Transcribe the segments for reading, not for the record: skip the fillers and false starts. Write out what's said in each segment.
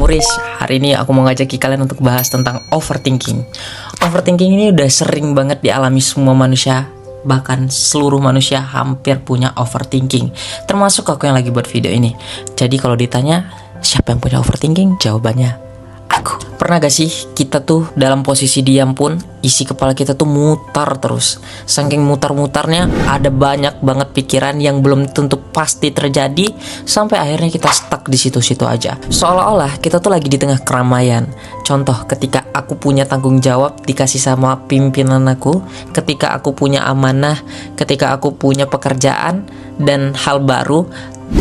Muris. Hari ini aku mau ngajakin kalian untuk bahas tentang overthinking. Overthinking ini udah sering banget dialami semua manusia. Bahkan seluruh manusia hampir punya overthinking. Termasuk aku yang lagi buat video ini. Jadi kalau ditanya siapa yang punya overthinking, jawabannya aku. Pernah gak sih kita tuh dalam posisi diam pun isi kepala kita tuh mutar terus. Saking mutar-mutarnya ada banyak banget pikiran yang belum tentu pasti terjadi, sampai akhirnya kita stuck di situ-situ aja. Seolah-olah kita tuh lagi di tengah keramaian. Contoh, ketika aku punya tanggung jawab dikasih sama pimpinan aku, ketika aku punya amanah, ketika aku punya pekerjaan dan hal baru,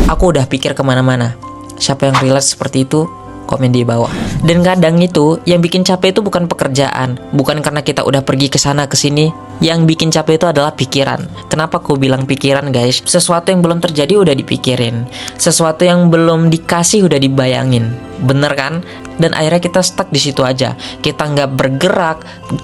aku udah pikir kemana-mana. Siapa yang relate seperti itu? Komen di bawah. Dan kadang itu yang bikin capek itu bukan pekerjaan, bukan karena kita udah pergi ke sana ke sini. Yang bikin capek itu adalah pikiran. Kenapa aku bilang pikiran, guys? Sesuatu yang belum terjadi udah dipikirin, sesuatu yang belum dikasih udah dibayangin. Bener kan? Dan akhirnya kita stuck di situ aja. Kita nggak bergerak,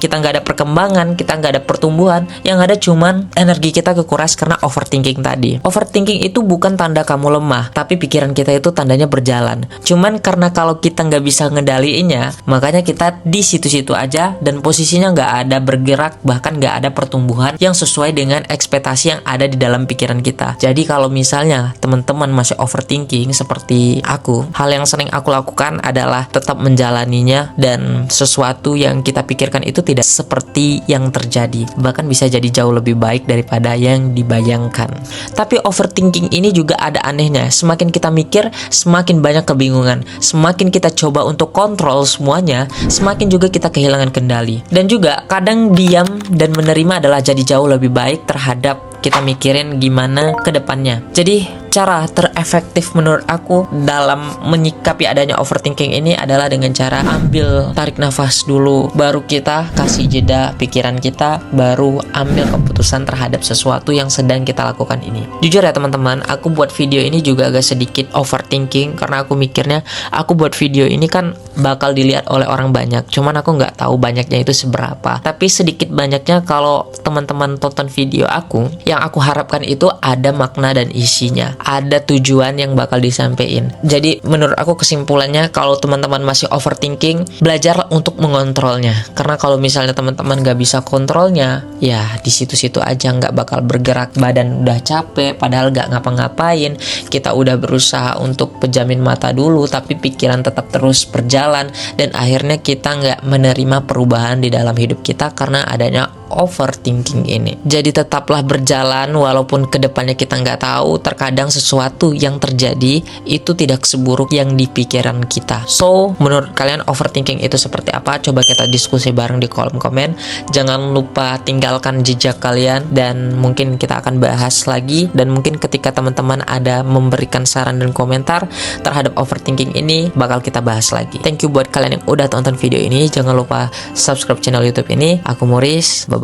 kita nggak ada perkembangan, kita nggak ada pertumbuhan. Yang ada cuman energi kita kekuras karena overthinking tadi. Overthinking itu bukan tanda kamu lemah, tapi pikiran kita itu tandanya berjalan. Cuman karena kalau kita nggak bisa ngendaliinnya, makanya kita di situ-situ aja dan posisinya nggak ada bergerak, bahkan nggak ada pertumbuhan yang sesuai dengan ekspektasi yang ada di dalam pikiran kita. Jadi kalau misalnya teman-teman masih overthinking seperti aku, hal yang sering aku lakukan adalah tetap menjalaninya, dan sesuatu yang kita pikirkan itu tidak seperti yang terjadi, bahkan bisa jadi jauh lebih baik daripada yang dibayangkan. Tapi overthinking ini juga ada anehnya. Semakin kita mikir, semakin banyak kebingungan. Semakin kita coba untuk kontrol semuanya, semakin juga kita kehilangan kendali. Dan juga kadang diam dan menerima adalah jadi jauh lebih baik terhadap kita mikirin gimana ke depannya. Jadi cara terefektif menurut aku dalam menyikapi adanya overthinking ini adalah dengan cara ambil tarik nafas dulu, baru kita kasih jeda pikiran kita, baru ambil keputusan terhadap sesuatu yang sedang kita lakukan ini. Jujur ya teman-teman, aku buat video ini juga agak sedikit overthinking karena aku mikirnya aku buat video ini kan bakal dilihat oleh orang banyak, cuman aku nggak tahu banyaknya itu seberapa. Tapi sedikit banyaknya kalau teman-teman tonton video aku, yang aku harapkan itu ada makna dan isinya, ada tujuan yang bakal disampaikan. Jadi menurut aku kesimpulannya, kalau teman-teman masih overthinking, belajar untuk mengontrolnya. Karena kalau misalnya teman-teman gak bisa kontrolnya, ya di situ-situ aja, nggak bakal bergerak, badan udah capek padahal gak ngapa-ngapain. Kita udah berusaha untuk pejamin mata dulu, tapi pikiran tetap terus berjalan, dan akhirnya kita nggak menerima perubahan di dalam hidup kita karena adanya overthinking ini. Jadi tetaplah berjalan walaupun kedepannya kita nggak tahu. Terkadang sesuatu yang terjadi itu tidak seburuk yang di pikiran kita. So, menurut kalian overthinking itu seperti apa? Coba kita diskusi bareng di kolom komen. Jangan lupa tinggalkan jejak kalian, dan mungkin kita akan bahas lagi. Dan mungkin ketika teman-teman ada memberikan saran dan komentar terhadap overthinking ini, bakal kita bahas lagi. Thank you buat kalian yang udah tonton video ini. Jangan lupa subscribe channel YouTube ini. Aku Muris. Bye.